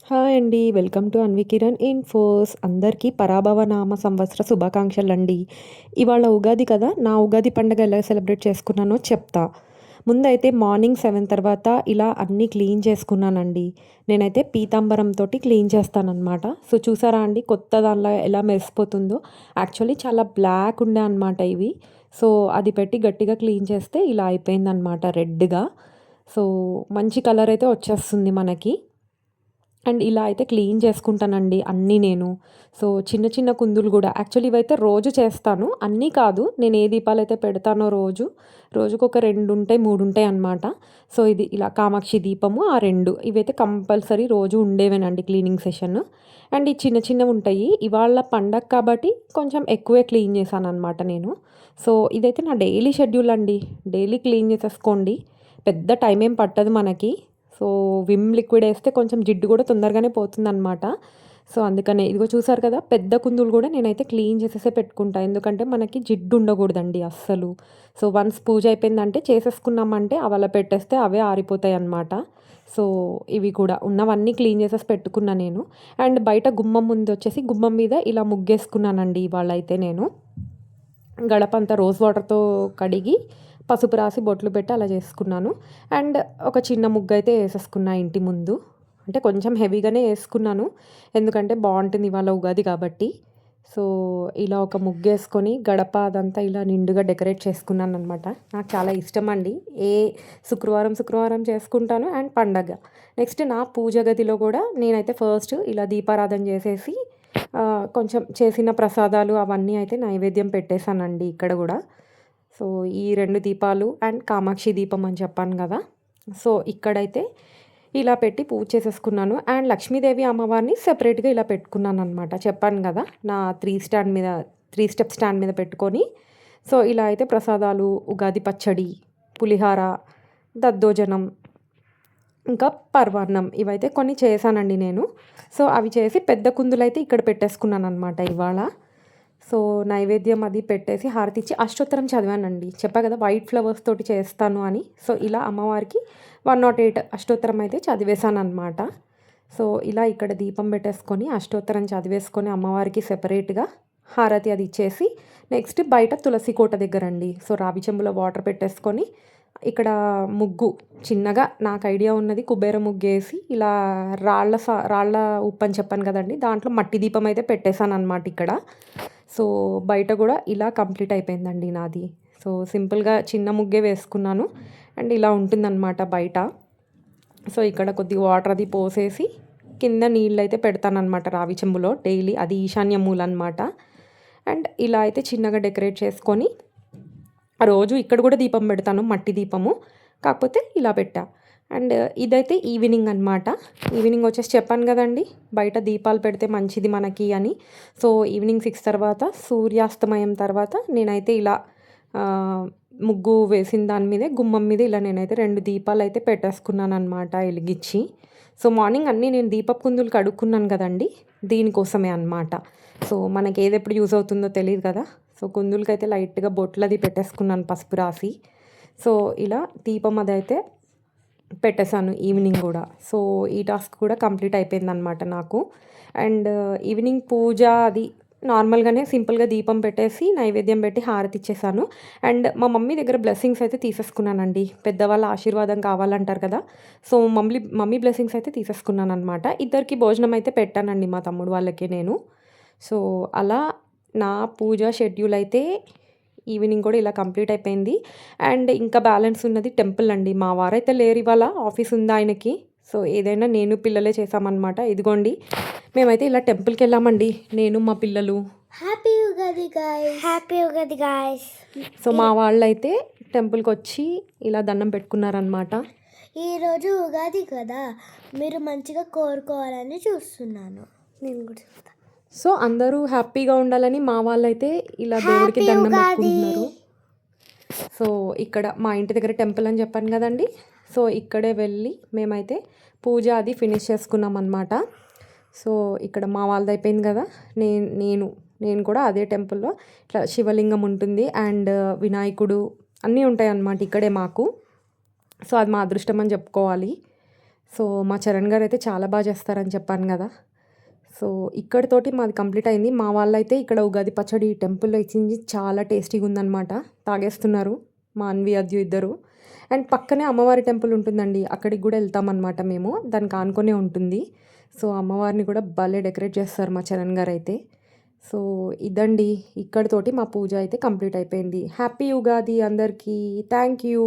Hi అండి. Welcome to Anvikiran infos. అందరికీ పరాభవ నామ సంవత్సర శుభాకాంక్షలండి. ఇవాళ ఉగాది కదా! నా ఉగాది పండుగ ఎలా సెలబ్రేట్ చేసుకున్నానో చెప్తా. ముందైతే మార్నింగ్ 7 తర్వాత ఇలా అన్నీ క్లీన్ చేసుకున్నానండి. నేనైతే పీతాంబరంతోటి క్లీన్ చేస్తాననమాట. సో, చూసారా అండి కొత్త దానిలా ఎలా మెరిసిపోతుందో. యాక్చువల్లీ చాలా బ్లాక్ ఉండే అనమాట ఇవి. సో, అది పెట్టి గట్టిగా క్లీన్ చేస్తే ఇలా అయిపోయిందనమాట రెడ్‌గా. సో, మంచి కలర్ అయితే వచ్చేస్తుంది మనకి. అండ్ ఇలా అయితే క్లీన్ చేసుకుంటానండి అన్నీ నేను. సో, చిన్న చిన్న కుందులు గూడా యాక్చువల్లీ ఇవైతే రోజు చేస్తాను. అన్నీ కాదు. నేను ఏ దీపాలైతే పెడతానో రోజు, రోజుకొక 2 ఉంటాయి, 3 ఉంటాయి అన్నమాట. సో, ఇది ఇలా కామాక్షి దీపము ఆ 2 ఇవైతే కంపల్సరీ రోజు ఉండేవేనండి క్లీనింగ్ సెషన్. అండ్ ఈ చిన్న చిన్నవుంటాయి. ఇవాళ పండగ కాబట్టి కొంచెం ఎక్కువే క్లీన్ చేశాననమాట నేను. సో, ఇదైతే నా డైలీ షెడ్యూల్ అండి. డైలీ క్లీన్ చేసేసుకోండి. పెద్ద టైం ఏం పట్టదు మనకి. సో, విమ్ లిక్విడ్ ఏస్తే కొంచెం జిడ్డు కూడా తొందరగానే పోతుందనమాట. సో, అందుకనే ఇదిగో చూసారు కదా! పెద్ద కుందులు కూడా నేనైతే క్లీన్ చేసేసే పెట్టుకుంటా. ఎందుకంటే మనకి జిడ్డు ఉండకూడదండి అస్సలు. సో, వన్స్ పూజ అయిపోయిందంటే చేసేసుకున్నామంటే అవి పెట్టేస్తే అవే ఆరిపోతాయన్నమాట. సో, ఇవి కూడా ఉన్నవన్నీ క్లీన్ చేసేసి పెట్టుకున్నా నేను. అండ్ బయట గుమ్మం ముందొచ్చేసి గుమ్మం మీద ఇలా ముగ్గేసుకున్నానండి ఇవాళైతే నేను. గడపంతా రోజ్ వాటర్‌తో కడిగి, పసుపు రాసి బొట్లు పెట్టి అలా చేసుకున్నాను. అండ్ ఒక చిన్న ముగ్గయితే ఏసేసుకున్నా ఇంటి ముందు. అంటే కొంచెం హెవీగానే ఏసుకున్నాను. ఎందుకంటే బావుంటుంది ఇవాళ ఉగాది కాబట్టి. సో, ఇలా ఒక ముగ్గేసుకొని గడప అదంతా ఇలా నిండుగా డెకరేట్ చేసుకున్నాననమాట. నాకు చాలా ఇష్టమండి. ఏ శుక్రవారం చేసుకుంటాను అండ్ పండగ. నెక్స్ట్ నా పూజ గదిలో కూడా నేనైతే ఫస్ట్ ఇలా దీపారాధన చేసేసి కొంచెం చేసిన ప్రసాదాలు అవన్నీ అయితే నైవేద్యం పెట్టేశానండి ఇక్కడ గూడా. సో, ఈ 2 దీపాలు అండ్ కామాక్షి దీపం అని చెప్పాను గదా! సో, ఇక్కడైతే ఇలా పెట్టి పూజ చేసేసుకున్నాను. అండ్ లక్ష్మీదేవి అమ్మవారిని సెపరేట్‌గా ఇలా పెట్టుకున్నాననమాట. చెప్పాను గదా! నా 3 స్టెప్ స్టాండ్ మీద పెట్టుకొని, సో, ఇలా అయితే ప్రసాదాలు, ఉగాది పచ్చడి, పులిహార, దద్దోజనం, ఇంకా పరమాన్నం ఇవైతే కొన్ని చేశానండి నేను. సో, అవి చేసి పెద్ద కుందులైతే ఇక్కడ పెట్టేసుకున్నాననమాట ఇవాళ. సో, నైవేద్యం అది పెట్టేసి హారతిచ్చి అష్టోత్తరం చదివానండి. చెప్పా కదా! వైట్ ఫ్లవర్స్ తోటి చేస్తాను అని. సో, ఇలా అమ్మవారికి 108 అష్టోత్తరం అయితే చదివేశాననమాట. సో, ఇలా ఇక్కడ దీపం పెట్టేసుకొని అష్టోత్తరం చదివేసుకొని అమ్మవారికి సెపరేట్‌గా హారతి అది ఇచ్చేసి నెక్స్ట్ బయట తులసి కోట దగ్గరండి. సో, రావి చెంబులో వాటర్ పెట్టేసుకొని ఇక్కడ ముగ్గు చిన్నగా నాకు ఐడియా ఉన్నది కుబేర ముగ్గేసి ఇలా రాళ్ళ ఉప్పు అని చెప్పాను కదండీ! దాంట్లో మట్టి దీపం అయితే పెట్టేశాననమాట ఇక్కడ. సో, బయట గూడా ఇలా కంప్లీట్ అయిపోయిందండి నాది. సో, సింపుల్‌గా చిన్న ముగ్గే వేసుకున్నాను. అండ్ ఇలా ఉంటుందనమాట బయట. సో, ఇక్కడ కొద్దిగా వాటర్ అది పోసేసి కింద నీళ్ళైతే పెడతాననమాట రావి చెంబులో డైలీ. అది ఈశాన్య మూల అనమాట. అండ్ ఇలా అయితే చిన్నగా డెకరేట్ చేసుకొని రోజు ఇక్కడ కూడా దీపం పెడతాను మట్టి దీపము. కాకపోతే ఇలా పెట్టా. అండ్ ఇదైతే ఈవినింగ్ అనమాట. ఈవినింగ్ వచ్చేసి చెప్పాను కదండీ! బయట దీపాలు పెడితే మంచిది మనకి అని. సో, ఈవినింగ్ 6 తర్వాత సూర్యాస్తమయం తర్వాత నేనైతే ఇలా ముగ్గు వేసిన దాని మీదే గుమ్మం మీద ఇలా నేనైతే 2 దీపాలైతే పెట్టేసుకున్నాననమాట ఎలిగిచ్చి. సో, మార్నింగ్ అన్నీ నేను దీపపు కుందులు కడుక్కున్నాను కదండీ! దీనికోసమే అనమాట. సో, మనకి ఏదెప్పుడు యూజ్ అవుతుందో తెలీదు కదా! సో, కుందులకైతే లైట్‌గా బొట్లది పెట్టేసుకున్నాను పసుపు రాసి. సో, ఇలా దీపం అదైతే పెట్టేశాను ఈవినింగ్ గూడా. సో, ఈ టాస్క్ కూడా కంప్లీట్ అయిపోయిందనమాట నాకు. అండ్ ఈవినింగ్ పూజ అది నార్మల్‌గానే సింపుల్‌గా దీపం పెట్టేసి, నైవేద్యం పెట్టి హారతిచ్చేశాను. అండ్ మా మమ్మీ దగ్గర బ్లెస్సింగ్స్ అయితే తీసేసుకున్నానండి. పెద్దవాళ్ళ ఆశీర్వాదం కావాలంటారు కదా! సో, మమ్మీ బ్లెస్సింగ్స్ అయితే తీసేసుకున్నాననమాట. ఇద్దరికి భోజనం అయితే పెట్టానండి మా తమ్ముడు వాళ్ళకి నేను. సో, అలా నా పూజ షెడ్యూల్ అయితే ఈవినింగ్ కూడా ఇలా కంప్లీట్ అయిపోయింది. అండ్ ఇంకా బ్యాలెన్స్ ఉన్నది టెంపుల్ అండి. మా వారైతే లేరు ఇవాళ ఆఫీస్ ఉంది ఆయనకి. సో, ఏదైనా నేను పిల్లలే చేశామనమాట. ఇదిగోండి మేమైతే ఇలా టెంపుల్‌కెళ్ళామండి. నేను మా పిల్లలు. Happy Ugadi guys. Happy Ugadi guys. So, మా వాళ్ళైతే టెంపుల్‌కొచ్చి ఇలా దండం పెట్టుకున్నారనమాట. ఈరోజు ఉగాది కదా! మీరు మంచిగా కోరుకోవాలని చూస్తున్నాను. నేను కూడా చూస్తా. సో, అందరూ హ్యాపీగా ఉండాలని మా వాళ్ళైతే ఇలా దేవుడికి హ్యాపీ దండం ఉగాది. పెట్టుకుంటున్నారు. సో, ఇక్కడ మా ఇంటి దగ్గర టెంపుల్ అని చెప్పాను కదండీ! సో, ఇక్కడే వెళ్ళి మేమైతే పూజ అది ఫినిష్ చేసుకున్నామనమాట. సో, ఇక్కడ మా వాళ్ళది అయిపోయింది కదా! నేను కూడా అదే టెంపుల్‌లో ఇట్లా శివలింగం ఉంటుంది. అండ్ వినాయకుడు అన్నీ ఉంటాయన్నమాట ఇక్కడే మాకు. సో, అది మా అదృష్టం అని చెప్పుకోవాలి. సో మా చరణ్ గారు అయితే చాలా బాగా చేస్తారని చెప్పాను కదా. సో ఇక్కడితోటి మాది కంప్లీట్ అయింది. మా వాళ్ళైతే ఇక్కడ ఉగాది పచ్చడి టెంపుల్లో ఇచ్చింది చాలా టేస్టీగా ఉందన్నమాట. తాగేస్తున్నారు మా అన్వి అద్యు ఇద్దరు. అండ్ పక్కనే అమ్మవారి టెంపుల్ ఉంటుందండి, అక్కడికి కూడా వెళ్తామన్నమాట మేము. దానికి ఆనుకునే ఉంటుంది. సో అమ్మవారిని కూడా భలే డెకరేట్ చేస్తారు మా చరణ్ గారు అయితే. సో ఇదండి, ఇక్కడితోటి మా పూజ అయితే కంప్లీట్ అయిపోయింది. హ్యాపీ ఉగాది అందరికీ. Thank you.